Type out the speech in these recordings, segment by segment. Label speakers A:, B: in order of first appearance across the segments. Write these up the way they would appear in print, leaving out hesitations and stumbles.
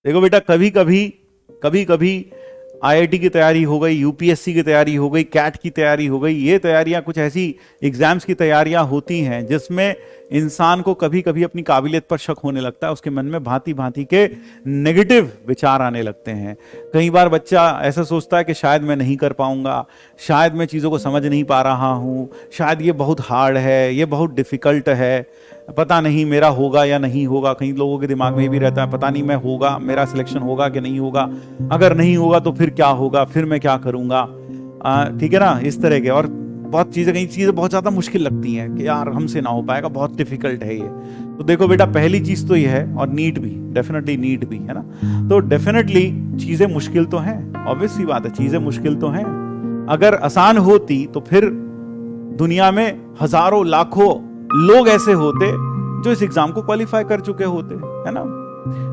A: देखो बेटा, कभी कभी आईआईटी की तैयारी हो गई, यूपीएससी की तैयारी हो गई, कैट की तैयारी हो गई, ये तैयारियां कुछ ऐसी एग्जाम्स की तैयारियां होती हैं जिसमें इंसान को कभी कभी अपनी काबिलियत पर शक होने लगता है, उसके मन में भांति भांति के नेगेटिव विचार आने लगते हैं। कई बार बच्चा ऐसा सोचता है कि शायद मैं नहीं कर पाऊंगा, शायद मैं चीज़ों को समझ नहीं पा रहा हूँ, शायद ये बहुत हार्ड है, ये बहुत डिफिकल्ट है, पता नहीं मेरा होगा या नहीं होगा। कई लोगों के दिमाग में ये भी रहता है, पता नहीं मैं होगा, मेरा सिलेक्शन होगा कि नहीं होगा, अगर नहीं होगा तो फिर क्या होगा, फिर मैं क्या करूंगा। ठीक है ना, इस तरह के। और बहुत चीजें, कई चीजें बहुत ज्यादा मुश्किल लगती हैं कि यार हमसे ना हो पाएगा, बहुत डिफिकल्ट है ये। तो देखो बेटा, पहली चीज तो ये है, और नीट भी, डेफिनेटली नीट भी है ना। तो डेफिनेटली चीजें मुश्किल तो हैं, ऑब्वियस सी बात है, चीजें मुश्किल तो हैं। अगर आसान होती तो फिर दुनिया में हजारों लाखों लोग ऐसे होते जो इस एग्जाम को क्वालिफाई कर चुके होते, है ना।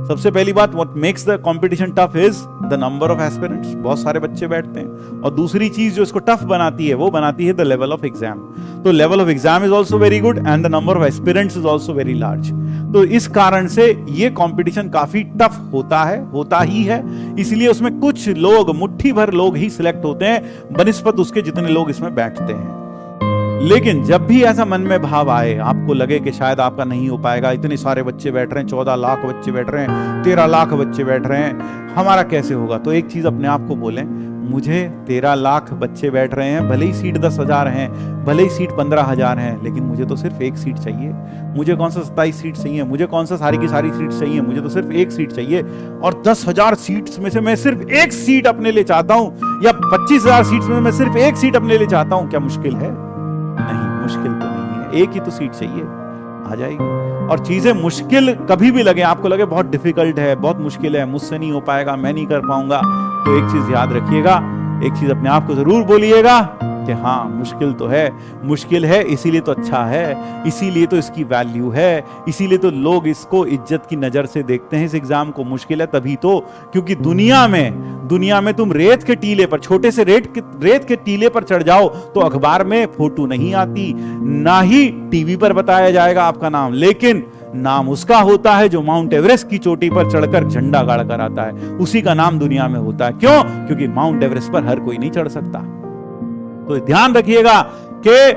A: सबसे पहली बात, what makes the competition tough is the number of aspirants, बहुत सारे बच्चे बैठते हैं। और दूसरी चीज जो इसको टफ बनाती है, वो बनाती है द लेवल ऑफ एग्जाम। तो level of exam is also very good and the number of aspirants is also very large. तो इस कारण से ये कंपटीशन काफी टफ होता है, होता ही है। इसलिए उसमें कुछ लोग, मुट्ठी भर लोग ही सिलेक्ट होते हैं बनिस्पत उसके जितने लोग इसमें बैठते हैं। लेकिन जब भी ऐसा मन में भाव आए, आपको लगे कि शायद आपका नहीं हो पाएगा, इतने सारे बच्चे बैठ रहे हैं, 14 लाख बच्चे बैठ रहे हैं, 13 लाख बच्चे बैठ रहे हैं, हमारा कैसे होगा, तो एक चीज अपने आप को बोलें, मुझे 13 लाख बच्चे बैठ रहे हैं, भले ही सीट 10,000 हैं, भले ही सीट 15,000 हैं, लेकिन मुझे तो सिर्फ एक सीट चाहिए। मुझे कौन सा 27 सीट चाहिए, मुझे कौन सा सारी की सारी सीट चाहिए, मुझे तो सिर्फ एक सीट चाहिए। और 10,000 सीट्स में से मैं सिर्फ एक सीट अपने लिए चाहता हूं, या 25,000 सीट्स में मैं सिर्फ एक सीट अपने लिए चाहता हूं। क्या मुश्किल है? नहीं, मुश्किल तो नहीं है, एक ही तो सीट चाहिए, आ जाएगी। और चीजें मुश्किल कभी भी लगे, आपको लगे बहुत डिफिकल्ट है, बहुत मुश्किल है, मुझसे नहीं हो पाएगा, मैं नहीं कर पाऊंगा, तो एक चीज याद रखिएगा, एक चीज अपने आप को जरूर बोलिएगा कि हाँ, मुश्किल तो है, मुश्किल है, इसीलिए तो अच्छा है, इसीलिए तो इसकी वैल्यू है, इसीलिए तो लोग इसको इज्जत की नजर से देखते हैं। इस एग्जाम को मुश्किल है तभी तो, क्योंकि दुनिया में तुम रेत के टीले पर, छोटे से रेत के टीले पर चढ़ जाओ तो अखबार में फोटो नहीं आती, ना ही टीवी पर बताया जाएगा आपका नाम, लेकिन नाम उसका होता है जो माउंट एवरेस्ट की चोटी पर चढ़कर झंडा गाड़कर आता है, उसी का नाम दुनिया में होता है। क्यों? क्योंकि माउंट एवरेस्ट पर हर कोई नहीं चढ़ सकता। तो ध्यान रखिएगा कि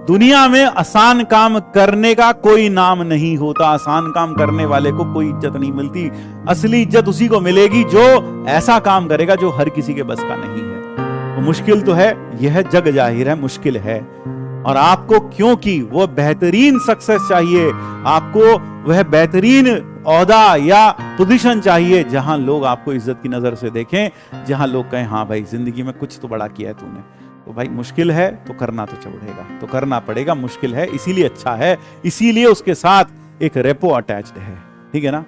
A: दुनिया में आसान काम करने का कोई नाम नहीं होता, आसान काम करने वाले को कोई इज्जत नहीं मिलती। असली इज्जत उसी को मिलेगी जो ऐसा काम करेगा जो हर किसी के बस का नहीं है। तो मुश्किल तो है, यह जग जाहिर है मुश्किल है। और आपको, क्योंकि वो बेहतरीन सक्सेस चाहिए, आपको वह बेहतरीन औहदा या पोजीशन चाहिए जहां लोग आपको इज्जत की नजर से देखें, जहां लोग कहें हाँ भाई, जिंदगी में कुछ तो बड़ा किया है तूने। तो भाई मुश्किल है तो करना तो चढ़ेगा, तो करना पड़ेगा, मुश्किल है इसीलिए अच्छा है, इसीलिए उसके साथ एक रेपो अटैच्ड है, ठीक है ना।